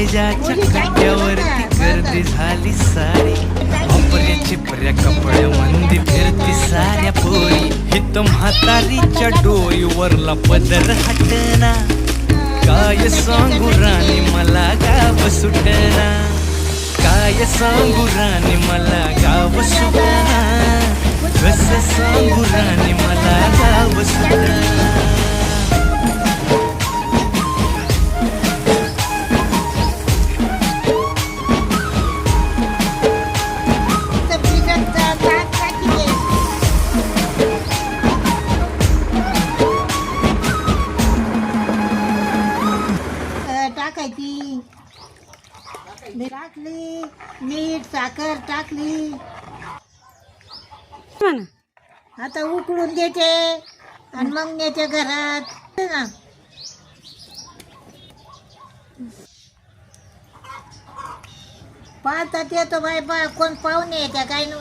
स्टेजाच्या कट्ट्यावरती गर्दी झाली सारी, वापऱ्या चिपऱ्या कपड्यामध्ये फिरती साऱ्या पोरी. हित म्हातारीच्या डोईवरला पदर हटना, काय सांगू राणी मला गाव सुटना, काय सांगू राणी मला गाव सुटना, कसं सांगू राणी मला गाव सुटना. टाकायची टाकली, मीठ साखर टाकली, आता उकळून देते आणि मग नेते घरात ना. पाहतात येतो बाय बा, कोण पाहुणे येत्या काय ना.